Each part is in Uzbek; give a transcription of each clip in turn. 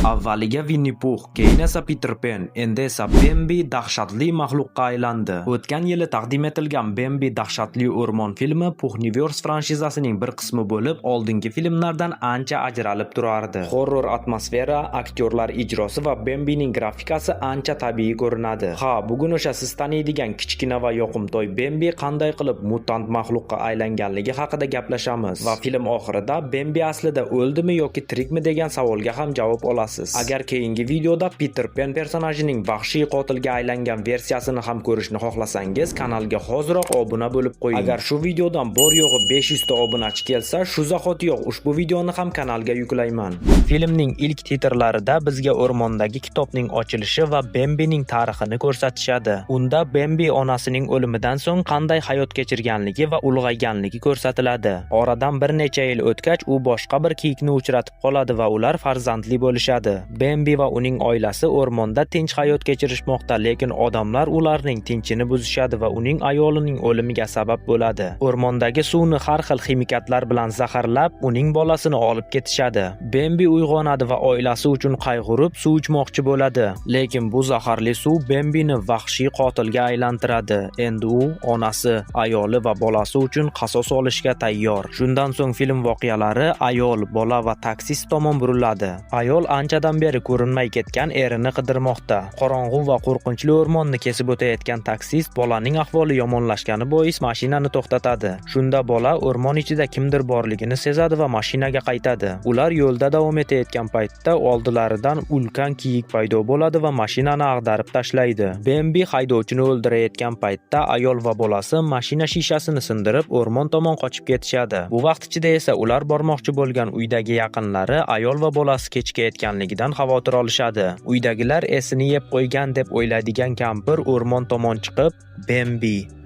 Avvaliga Winnie Pooh, keyin esa Peter Pan, endi esa Bambi dahshatli maxluqqa aylandi. O'tgan yili taqdim etilgan Bambi dahshatli o'rmon filmi Puhniverse franshizasining bir qismi bo'lib, oldingi filmlardan ancha ajralib turardi. Horror atmosfera, aktyorlar ijrosi va Bambining grafikasi ancha tabiiy ko'rinadi. Ha, bugun o'sha siz taniydigan kichkina va yoqimtoy Bambi qanday qilib mutant maxluqqa aylanganligi haqida gaplashamiz va film oxirida Bambi aslida o'ldimi yoki tirikmi degan savolga ham javob olasiz. Agar keyingi videoda Peter Pan personajining vahshiy qotilga aylangan versiyasini ham ko'rishni xohlasangiz, kanalga hoziroq obuna bo'lib qo'ying. Agar shu videodan bor yo'g'i 500 ta obunachi kelsa, shu zahotiyoq ushbu videoni ham kanalga yuklayman. Filmning ilk titrlarida bizga o'rmondagi kitobning ochilishi va Bambining tarixini ko'rsatishadi. Unda Bambi onasining o'limidan so'ng qanday hayot kechirganligi va ulg'ayganligi ko'rsatiladi. Oradan bir necha yil o'tgach, u boshqa bir kiyikni uchratib qoladi va ular farzandli bo'lishadi. Bambi va uning oilasi o'rmonda tinch hayot kechirishmoqda, lekin odamlar ularning tinchini buzishadi va uning ayolining o'limiga sabab bo'ladi. O'rmondagi suvni har xil ximikatlar bilan zaharlab, uning bolasini olib ketishadi. Bambi uyg'onadi va oilasi uchun qayg'urib suv ichmoqchi bo'ladi, lekin bu zaharli suv Bambini vahshiy qotilga aylantiradi. Endi u onasi, ayoli va bolasi uchun qasos olishga tayyor. Shundan so'ng film voqealari ayol, bola va taksist tomon buriladi. Ayol anchadan beri ko'rinmay ketgan erini qidirmoqda. Qorong'u va qo'rqinchli o'rmonni kesib o'tayotgan taksist bolaning ahvoli yomonlashgani bois mashinani to'xtatadi. Shunda bola o'rmon ichida kimdir borligini sezadi va mashinaga qaytadi. Ular yo'lda davom etayotgan paytda oldilaridan ulkan kiyik paydo bo'ladi va mashinani ag'darib tashlaydi. Bambi haydovchini o'ldirayotgan paytda ayol va bolasi mashina shishasini sindirib o'rmon tomon qochib ketishadi. Bu vaqt ichida esa ular bormoqchi bo'lgan uydagi yaqinlari ayol va bolasi kechikayotganligidan xavotir olishadi. Uydagilar esini yeb qo'ygan deb o'ylaydigan kampir o'rmon tomon chiqib,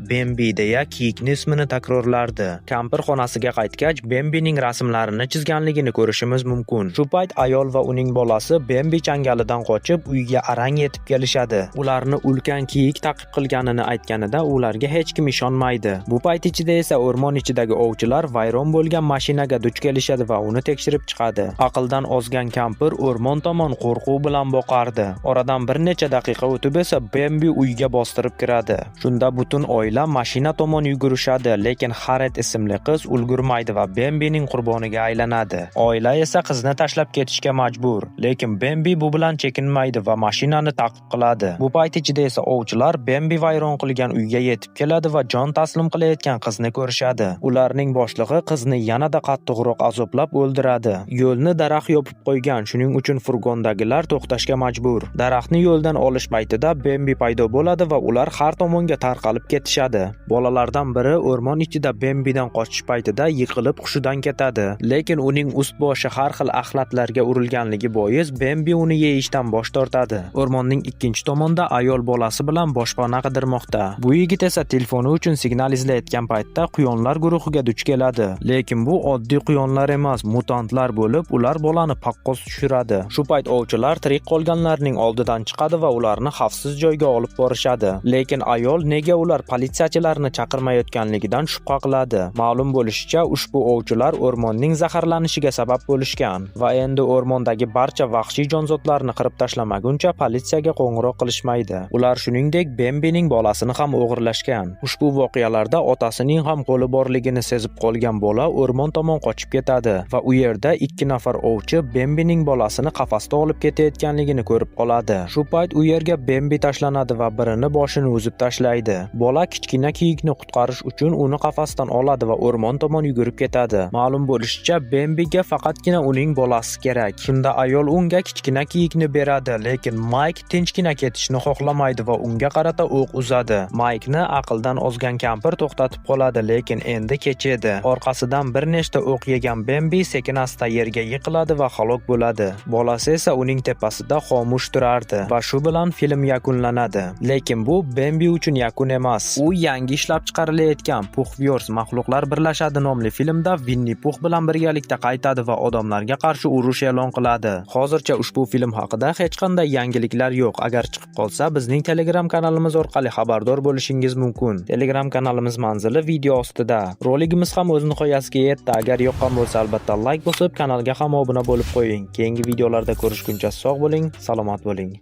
Bambi deya kiyikning ismini takrorlardi. Kampir xonasiga qaytgach, Bambining rasmlarini chizganligini ko'rishimiz mumkin. Shu payt ayol va uning bolasi Bambi changalidan qochib, uyga arang yetib kelishadi. Ularni ulkan kiyik ta'qib qilganini aytganida ularga hech kim ishonmaydi. Bu payt ichida esa o'rmon ichidagi ovchilar vayron bo'lgan mashinaga duch kelishadi va uni tekshirib chiqadi. Aqldan ozgan kampir o'rmon tomon qo'rquv bilan boqardi. Oradan bir necha daqiqa o'tib esa Bambi uyga bostirib kiradi. Shunda butun oila mashina tomon yugurishadi, lekin Harriet ismli qiz ulgurmaydi va Bambining qurboniga aylanadi. Oila esa qizni tashlab ketishga majbur, lekin Bambi bu bilan chekinmaydi va mashinani ta'qib qiladi. Bu payt ichida esa ovchilar Bambi vayron qilgan uyga yetib keladi va jon taslim qilayotgan qizni ko'rishadi. Ularning boshlig'i qizni yanada qattiqroq azoblab o'ldiradi. Yo'lni daraxt yopib qo'ygan, shuning uchun furgondagilar to'xtashga majbur. Daraxtni yo'ldan olish paytida Bambi paydo bo'ladi va ular har tomonga tarqalib ketishadi. Bolalardan biri o'rmon ichida Bambidan qochish paytida yiqilib hushidan ketadi, lekin uning ust-boshi har xil axlatlarga urilganligi bois Bambi uni yeyishdan bosh tortadi. O'rmonning ikkinchi tomonda ayol bolasi bilan boshpana qidirmoqda. Bu yigit esa telefoni uchun signal izlayotgan paytda quyonlar guruhiga duch keladi, lekin bu oddiy quyonlar emas, mutantlar bo'lib, ular bolani paqqos tushiradi. Shu payt ovchilar tirik qolganlarning oldidan chiqadi va ularni xavfsiz joyga olib borishadi. Lekin ayol nega ular politsiyachilarni chaqirmayotganligidan shubha qiladi. Ma'lum bo'lishicha, ushbu ovchilar o'rmonning zaharlanishiga sabab bo'lishgan va endi o'rmondagi barcha vahshiy jonzotlarni qirib tashlamaguncha politsiyaga qo'ng'iroq qilishmaydi. Ular shuningdek Bambining bolasini ham o'g'irlashgan. Ushbu voqealarda otasining ham qo'li borligini sezib qolgan bola o'rmon tomon qochib ketadi va u yerda ikki nafar ovchi Bambining bolasini qafasda olib ketayotganligini ko'rib qoladi. Shu payt u yerga Bambi tashlanadi va birini boshini uzib tashlaydi. Bola kichkina kiyikni qutqarish uchun uni qafasdan oladi va o'rmon tomon yugurib ketadi. Ma'lum bo'lishicha, Bambiga faqatgina uning bolasi kerak. Shunda ayol unga kichkina kiyikni beradi, lekin Mike tinchgina ketishni xohlamaydi va unga qarata o'q uzadi. Mike'ni aqldan ozgan kampir to'xtatib qoladi, lekin endi kech edi. Orqasidan bir nechta o'q yegan Bambi sekin-asta yerga yiqiladi va halok bo'ladi. Bolasi esa uning tepasida xomush turardi va shu bilan film yakunlanadi. Lekin bu Bambi uchun yakun emas. U U yangi ishlab chiqarilayotgan Puxviors maxluqlar birlashadi nomli filmda Winnie Pux bilan birgalikda qaytadi va odamlarga qarshi urush e'lon qiladi. Hozircha ushbu film haqida hech qanday yangiliklar yo'q. Agar chiqib qolsa, bizning Telegram kanalimiz orqali xabardor bo'lishingiz mumkin. Telegram kanalimiz manzili video ostida. Roligimiz ham o'z nihoyasiga yetdi. Agar yoqqan bo'lsa, albatta like bosib, kanalga ham obuna bo'lib qo'ying. Keyingi videolarda ko'rishguncha sog' bo'ling, salomat bo'ling.